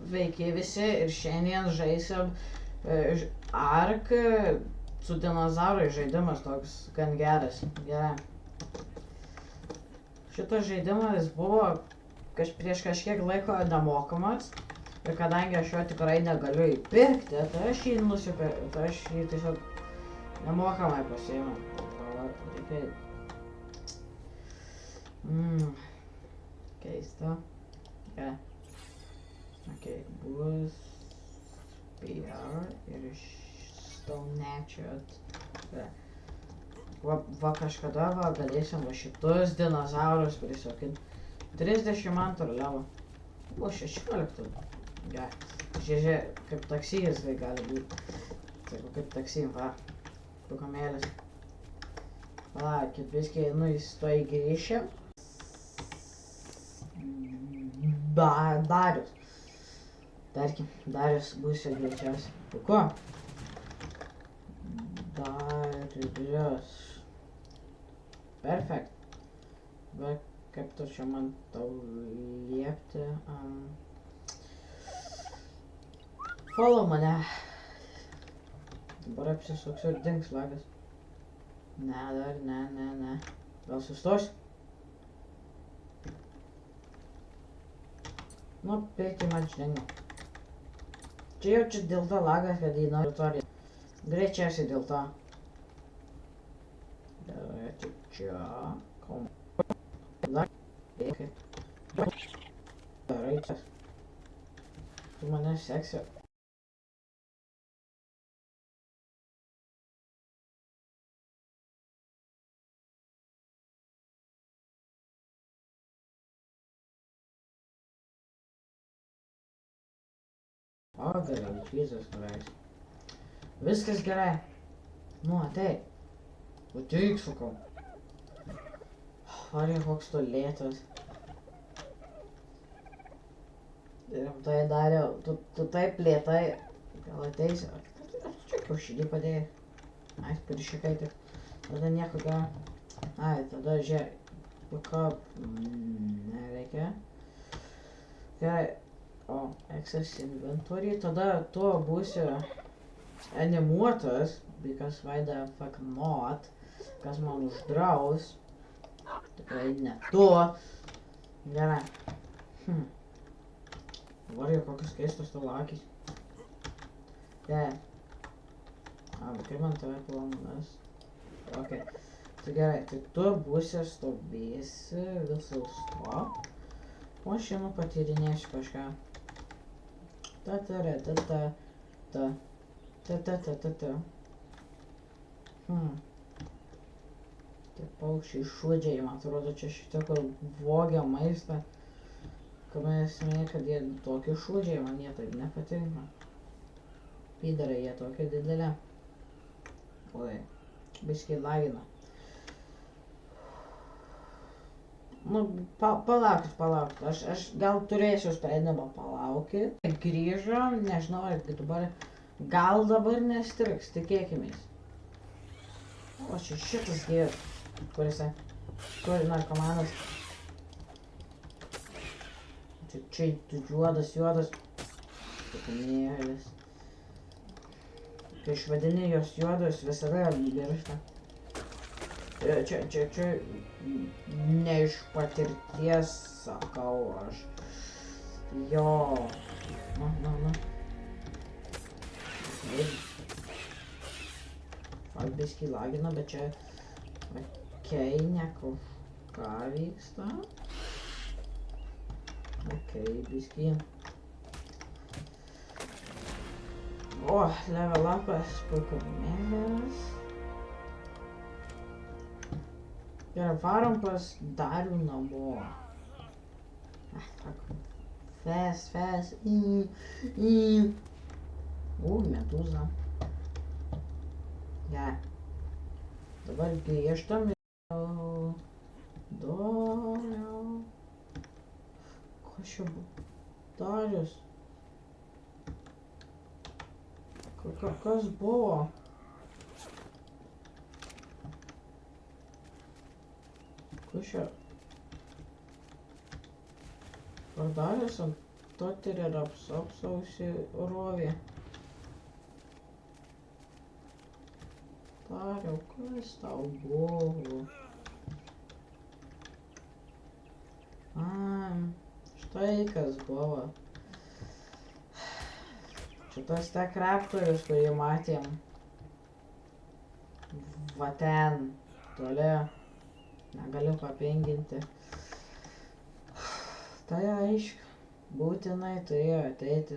sveiki visi ir šiandien žaisim Ark su dinozaurais žaidimas toks gan geras. Gerai. Šitas žaidimas buvo prieš kažkiek laiko nemokamas ir kadangi aš jo tikrai negaliu įpirkti, tai aš jį nusipirkau, tai aš jį tiesiog nemokamai pasiėmiau. Keista. Gerai. Okay, bus PR ir Stonečio. Va kažkada galėsim va šitus dinozaurus prisaukinti. 32 levo. O 16. Gerai. Žiūrėk, kaip taksijas tai gali būti. Sakau, kaip taksija, va. Pukamėlis. Palaukit, viskai, jis to įgrįšė. Darius. Tarkim, Darius būsiu greičiausiai. Puku. Darius. Perfekt. Va, kaip tu čia man tau liepti. Follow mane. Dabar apsisuksiu ir dings lagas. Ne, dar, ne. Gal sustosiu? Nu, pirkti man žinai. Čia jau dėl to lagas, kad į auditoriją. Greičiausiai dėl to. Gerai, čia. Gerai, čia. Tu mane seksi. O, gerai, Jesus Christ. Viskas gerai. Nu, ateik. Ateik, sakau. Varė, koks tu lėtas. Rimtai Dariau, tu taip lėtai. Gal ateisi? Ar tu čia kiaušinį padėjai? Ai, parišikai tik. Tada nieko gero. Ai, tada žiūrėk. Pakop. Nereikia. Gerai. O, access inventory, tada tu būsi animuotas, because why the fuck not, kas man uždraus, tikrai ne tu. Gerai. Varė, kokios keistos tavo akys. Gerai. Kaip man tave planas? Ok. Tai gerai, tai tu būsi stovėsi visus to. O aš šiandien patyrinėsiu kažką. Ta. Tie paukščiai šūdžiai, man atrodo, čia šitie, kur vogia maistą. Kame esmė, kad jie tokie šūdžiai, man jie taip nepatinka. Pydarai jie tokie didelė. Oi, biškai lagina. Nu, palaukit. Aš gal turėsiu sprendimą palaukit. Grįžo, nežinau, ar dabar, gal dabar nestriks, tikėkimės. O čia šitas gyvas. Kur jisai? Kur narkomanas? Čia juodas. Pukamėlis. Kai išvadini jos juodos, visada miršta. Čia ne iš patirties sakau aš. Jo. Nu. Biškai lagina, bet čia okei, ne kažką vyksta. Okei, biškai. O, level upas, pukamėlis. Gerai, varom pas Darių namo. Fast. Medūza. Gerai. Dabar grįžtam. Dariau. Kas čia buvo? Darius. Kas buvo? Kur čia? Ar Darius ant tot ir apsausi rovė. Dariau, kas tau buvo? Štai kas buvo. Šitas te kraptorius, kurį matėm. Va ten. Toli. Negaliu papinginti. Tai aišku. Būtinai turėjo ateiti.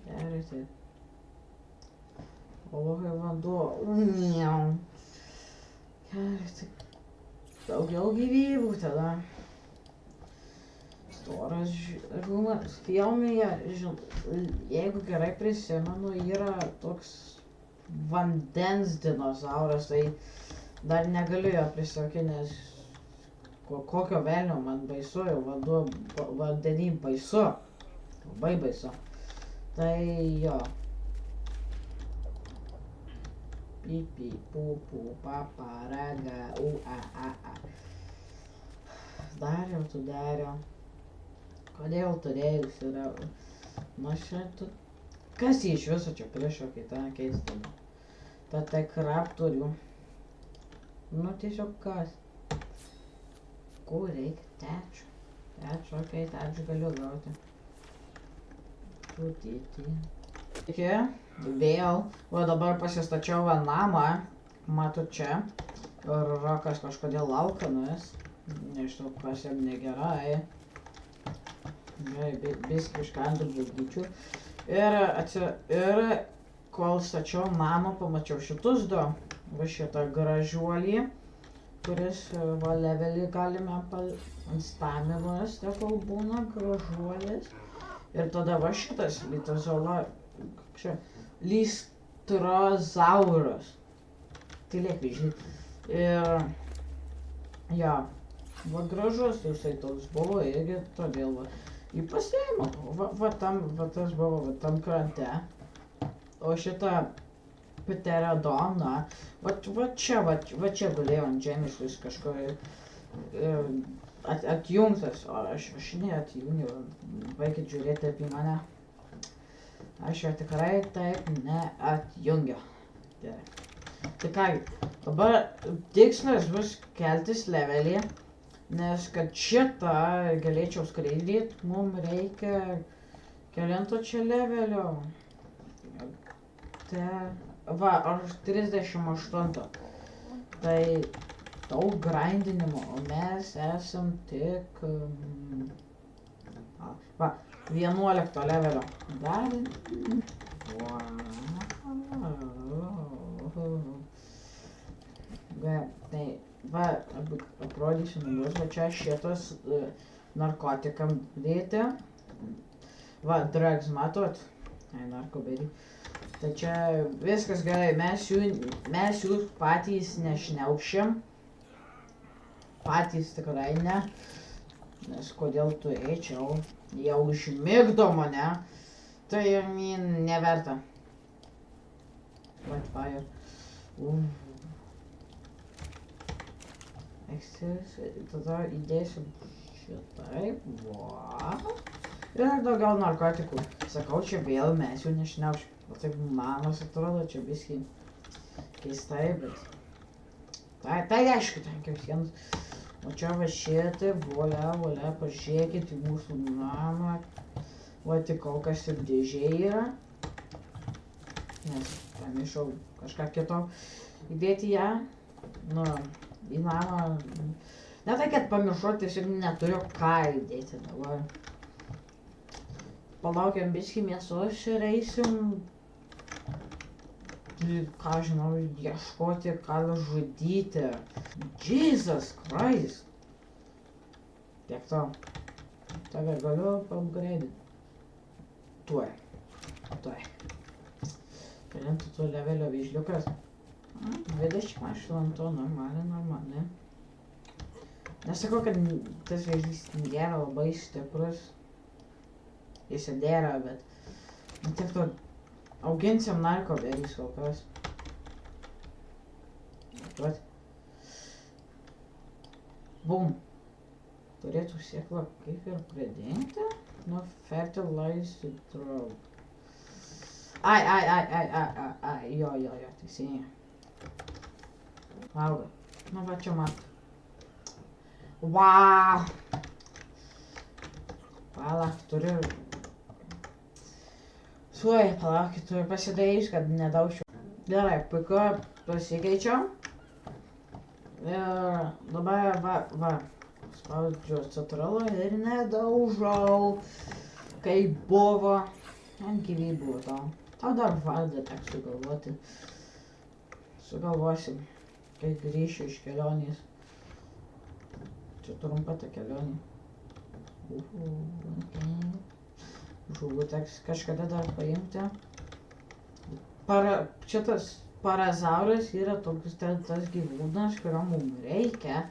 Gerisi. Olokai vanduo. Gerisi. Daugiau gyvybių tada. Storas žumas. Filmėje, jeigu gerai prisimenu, yra toks vandens dinozauras, tai dar negaliu jo prisakyti, nes kokio velnio man baisu, jau vandenį baisu. Labai baisu. Tai jo. Pipi, pupu, papa, raga, a. Dariau, tu dariau. Kodėl turėjus yra? Nu šitų... Kas jį iš viso čia prišokė, tą keistama. Tad tai kraptorių. Nu tiesiog kas. Ko reikia? Tečio. Tečio, okei, tečio galiu gauti. Tutyti. Iki, vėl. Va dabar pasistačiau namą. Matu čia. Ir Rokas kažkodėl laukanas. Nežinau, kas jam negerai. Gerai, biskį iškandu blėgyčių. Ir kol stačiau namą, pamačiau šitus du. Va šitą gražuolį, kuris va levelį galime ant stamino rasti, kol būna gražuolis. Ir tada va šitas Listrozauras. Tylėk, žinai. Ir... Ja. Va gražus jisai toks buvo irgi, todėl va. Jį pasiėmė. Va tas buvo, va tam krante. O šitą Pterodoną, va čia gulėjo ant žemės vis kažko atjungtas, o aš neatjungiau. Baikit žiūrėti apie mane. Aš jo tikrai taip neatjungiau. Gerai. Tai kągi, dabar tikslas bus keltis levelį, nes kad šitą galėčiau skraidyt, mums reikia kelinto čia levelio. Va, aš 38. Tai daug grindinimo, o mes esam tik... Va, 11 levelio. Dar... Tai, va, aprodysiu nagus, va čia šitas narkotikam dėti. Va, drugs, matot? Ai, narkobėdį. Tai čia viskas gerai, mes jų patys nešniaukščiam. Patys tikrai ne. Nes kodėl tu eičiau, jie užmigdo mane. Tai neverta. White fire. Tada įdėsiu šitai. Ir daugiau narkotikų. Sakau, čia vėl mes jų nešniaukščiam. O taip manos atrodo, čia biskį keistai, bet... Tai aišku, ten kiekvienas. O čia va šitai, volia, pažiūrėkit į mūsų namą. Va tik kol kas ir dėžė yra. Nes pamiršau kažką kito įdėti ją. Nu, į namą... Ne tai, kad pamiršau, tiesiog neturiu ką įdėti dabar. Palaukiam biskį mėsos ir eisim... Ką žinau, ieškoti, ką žudyti. Jesus Christ. Tiek to. Tave galiu upgrade'inti. Tuoj. Kelinto tu levelio vyžliukas. 28, normaliai. Nesakau, kad tas vėžlys nėra labai stiprus. Jis dėra, bet... Tiek to Auginsim narkoberys kol kas. Vat. Bum. Turėtų sėklą kaip ir pridėti. Nu, fertilizer drop. Ai, jo, teisingai. Auga. Nu, va čia mat. Wow. Palauk, turiu. Suoj, palaukit, turiu pasidėjus, kad nedaužčiau. Gerai, puiku, pasikeičiau. Ir dabar va. Spaudžiu citralą ir nedaužau. Kaip buvo. Ant gyvybių tau. Tau dar vardą teks sugalvoti. Sugalvosim, kai grįšiu iš kelionės. Čia trumpa ta kelionė. Žuvų teks kažkada dar paimti. Šitas parazauras yra toks tas gyvūnas, kurio mums reikia,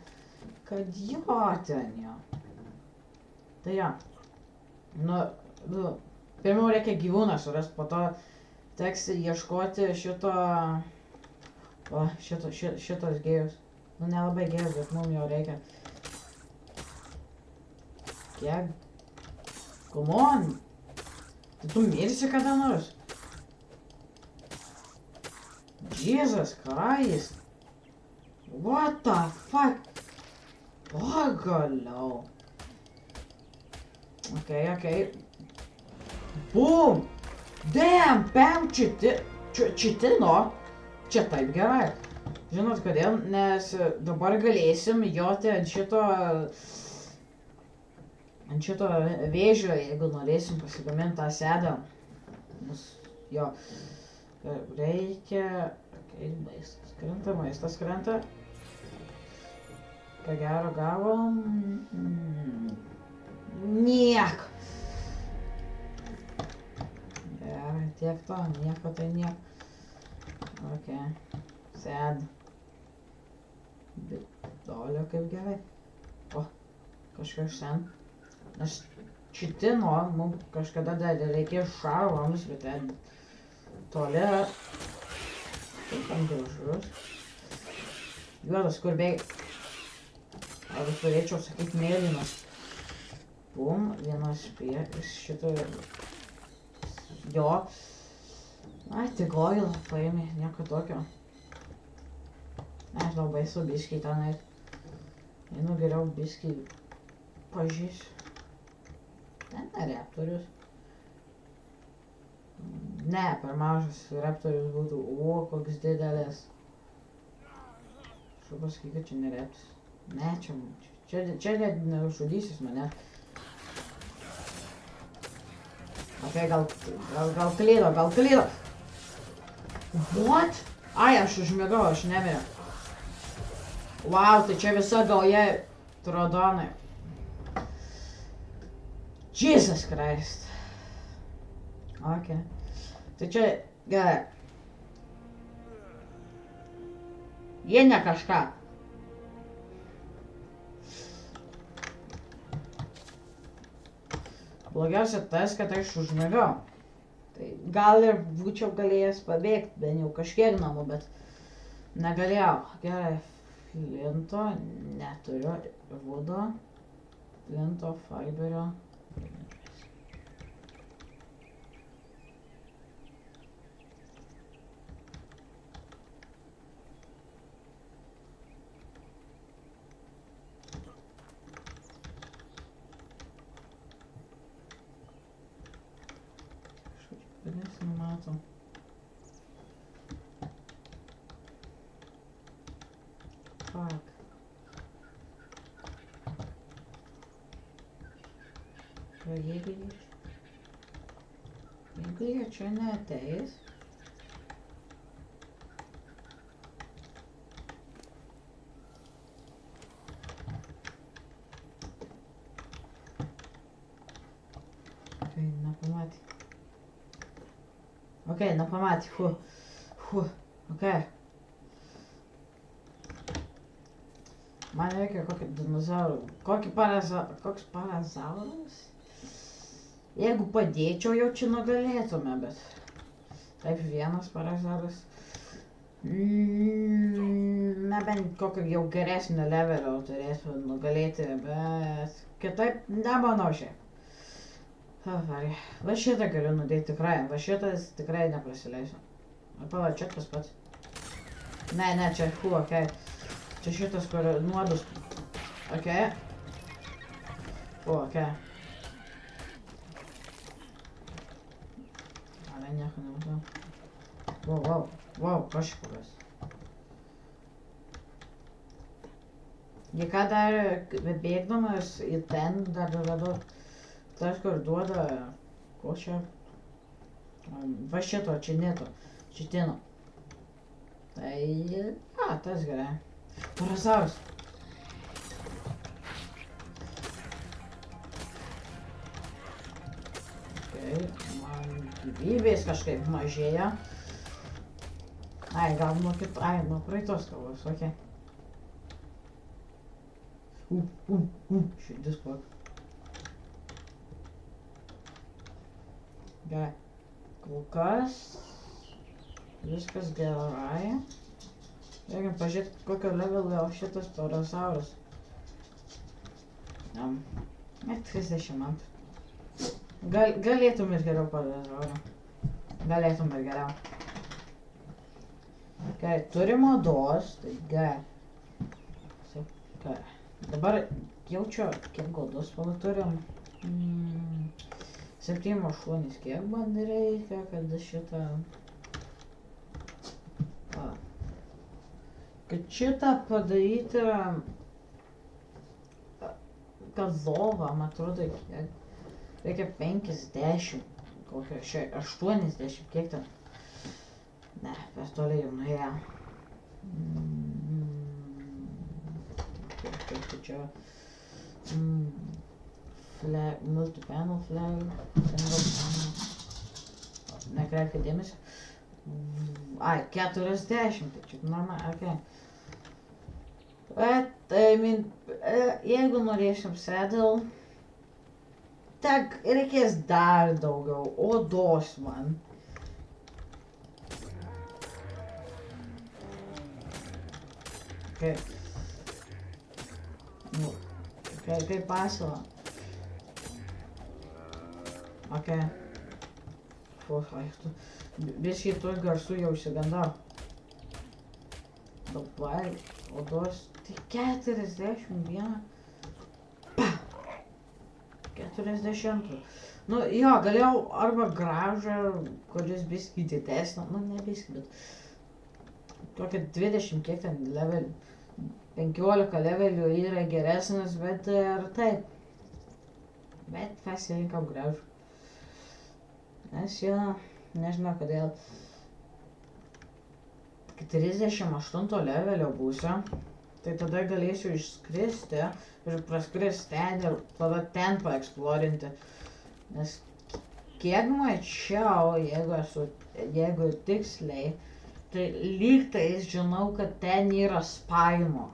kad jo ten jo. Tai jo. Nu, pirmiau reikia gyvūną surasti, po to teks ieškoti šito... O, šitos gėjus. Nu, nelabai gėjus, bet mums jo reikia. Kiek? Come on! Tai tu mirsi kada nors? Jesus Christ! What the fuck? Pagaliau. Okay. Boom! Damn! Bam! Čitino! Čia taip gerai. Žinot kodėl? Nes dabar galėsim joti ant šito vėžio, jeigu norėsim pasigaminti tą sedą. Nes jo reikia... Maistas krenta. Ką gero gavom? Nieko. Gerai, tiek to, nieko tai nieko. Ok, sed. Bitolio kaip gerai. O, kažkas sen. Nes čitino mums kažkada dar reikėjo šarvams, bet ten toli. Taip ant gražus. Juodas, kur beig. Ar turėčiau sakyti mėlynas. Bum, vienas priekis šito. Jo. Ai, tik oilą paėmė, nieko tokio. Nežinau, baisu biškiai tenai. Einu geriau biškiai pažįsiu. Ne, raptorius. Ne, per mažas raptorius būtų. O, koks didelis. Aš pasakyk, kad čia ne raptorius. Ne, čia net nežudysis mane. Ok, gal klydo. What? Ai, aš užmigau, aš nemiriau. Wow, tai čia visa gauja trodonai. Jesus Christ. Ok. Tai čia, gerai. Jie ne kažką. Blogiausia tas, kad aš užmigau. Tai gal ir būčiau galėjęs pabėgti, bent jau kažkiek namų, bet negalėjau. Gerai, flinto neturiu, vudo, flinto, fiberio. Nes nematom. Fuck. O jeigu jie čia neateis. Tai nepamatė. Ok, nepamatė, ok. Man reikia kokį dinozaurą, koks parazauras? Jeigu padėčiau, jau čia nugalėtume, bet Taip, vienas parazauras. Na, bent kokio jau geresnio levelio turėtų nugalėti, bet kitaip nemanau šiaip. Va šitą galiu nudėti tikrai, va šitas tikrai neprasileisiu. Pala, čia tas pats. Ne, čia okei. Čia šitas, kur nuodus. Okei. Okei. Ale nieko nematau. Wow, kažkokios. Jie ką dar bėgdamas į ten dar radau. Tas, kur duoda, ko čia? Va šito, čia neto, šitino. Tai, tas gerai. Parasaus. Okei, man gyvybės kažkaip mažėja. Gal nuo praeitos kovos, okei. Širdis plak. Gerai. Kol kas viskas gerai. Reikia pažiūrėti, kokio levelio šitas parasauras. Net 30 metų. Galėtum ir geriau parasaurą. Galėtum ir geriau. Gerai, turim odos, tai gerai. Dabar jaučiu, kiek odos pala turim. 7-8, kiek man reikia, kad šitą... Kad šitą padaryti... Kazovą, man atrodo, kiek... Reikia 50, kokio 80, kiek ten... Ne, per toliai jau nuėjo. Kaip tai čia... Multi-panel flag, single panel, nekreipkite dėmesio. 40, tai čia normaliai, okei. Bet, jeigu norėsim saddle, tak reikės dar daugiau odos man. Kaip pasila. Okei. Biškai tuo garsu jau išsigandau. Dabar odos, tai 41. 40. Nu jo, galėjau arba gražą, kuris biškai didesnė, nu ne biškai, bet kokia 20 kiek ten levelių. 15 levelių yra geresnis, bet ir taip. Bet pasirinkau gražų. Nes jo, nežinau kodėl. 38 levelio būsiu, tai tada galėsiu išskristi ir praskristi ten ir tada ten paeksplorinti. Nes kiek mačiau, jeigu tiksliai, tai lygtais žinau, kad ten yra Spino.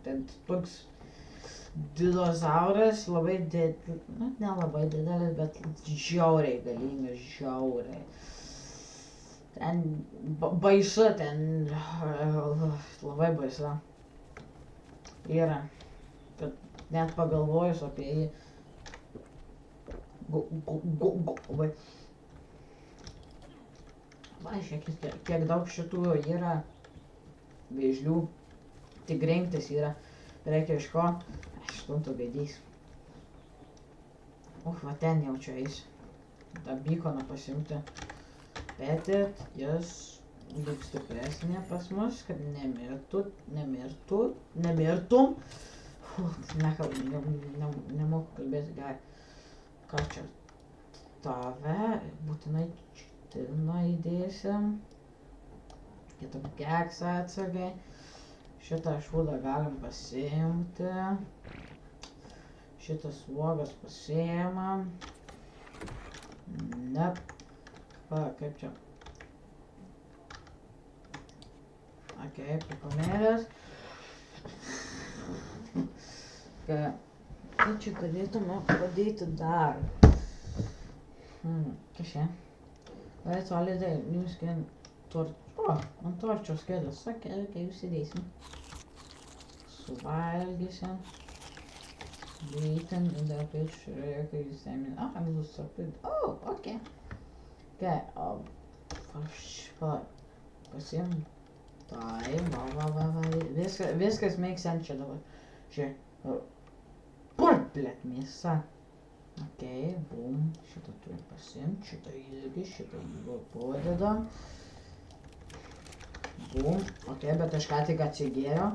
Ten toks dinozauras labai didelis, ne labai didelis, bet žiauriai galingas, žiauriai. Ten baisu, ten labai baisu yra, kad net pagalvojus apie jį. Va, žiūrėkit, kiek daug šitų yra vėžlių, tik rinktis yra, reikia iš ko, aštunto bėdys. Va ten jau čia eis, tą beaconą pasimti. Bet jis daug stipresnė pas mus, kad nemirtum. Nemoku kalbėti gerai. Ką čia? Tave būtinai čitina įdėsim. Kitą keksą atsargiai. Šitą šūdą galim pasiimti. Šitas uogas pasiimam. Ne. Va, kaip čia. Okei, pikomėlės. Ką čia galėtume padėti dar? Kas čia? That's holiday. You can ant torčios kėdės. Okay, užsidėsim. Suvalgysim. Eaten in the picture. Okay, you say me. I was so good. Oh, okay. Okay, pasiim. Tai, va. Viskas makes sense čia dabar. Žiūrėk. Kur, blėt, mėsa? Okay, boom. Šitą turim pasiimt, šitą irgi, šitą padedam. Boom. Okay, bet aš ką tik atsigėriau.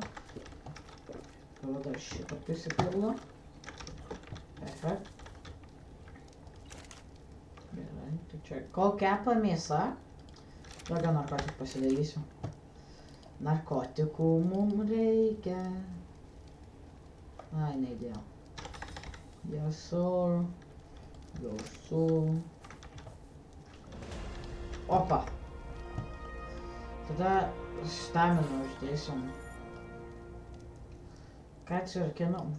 Gal dar šitą prisipildu. Perfekt. Gerai, tai čia kol kepa mėsa, daugiau narkotikų pasidarysiu. Narkotikų mums reikia. Ai, neįdėjau. Yes, sir. Gausu. Opa. Tada staminą uždėsim. Catcher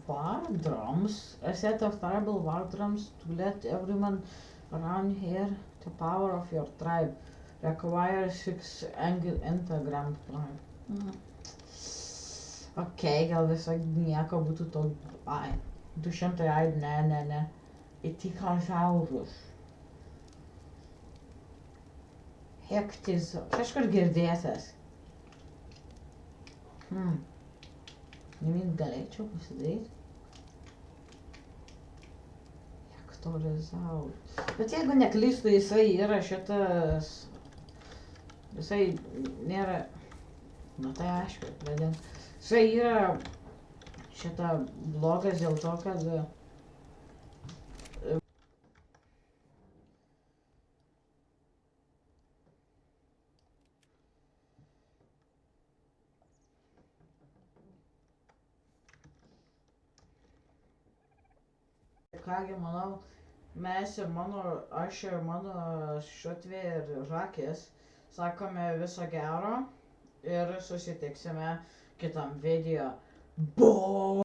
war drums. A set of tribal war drums to let everyone around here the power of your tribe. Require 6 entagram tribe. Okay, gal visai nieko būtų to... Ai, 200 aid, ne. Itikasaurus. Hektis... Kažkur girdėtas. Nemint galėčiau pasidaryti. Hektorizaurus. Bet jeigu neklystu, jisai yra šitas... Jisai nėra... Nu tai aišku, vadin. Jisai yra šitą blogas dėl to, kad... Kągi, manau, mes ir aš ir mano šutvė ir Rakis sakome viso gero ir susitiksime kitam video. Boom!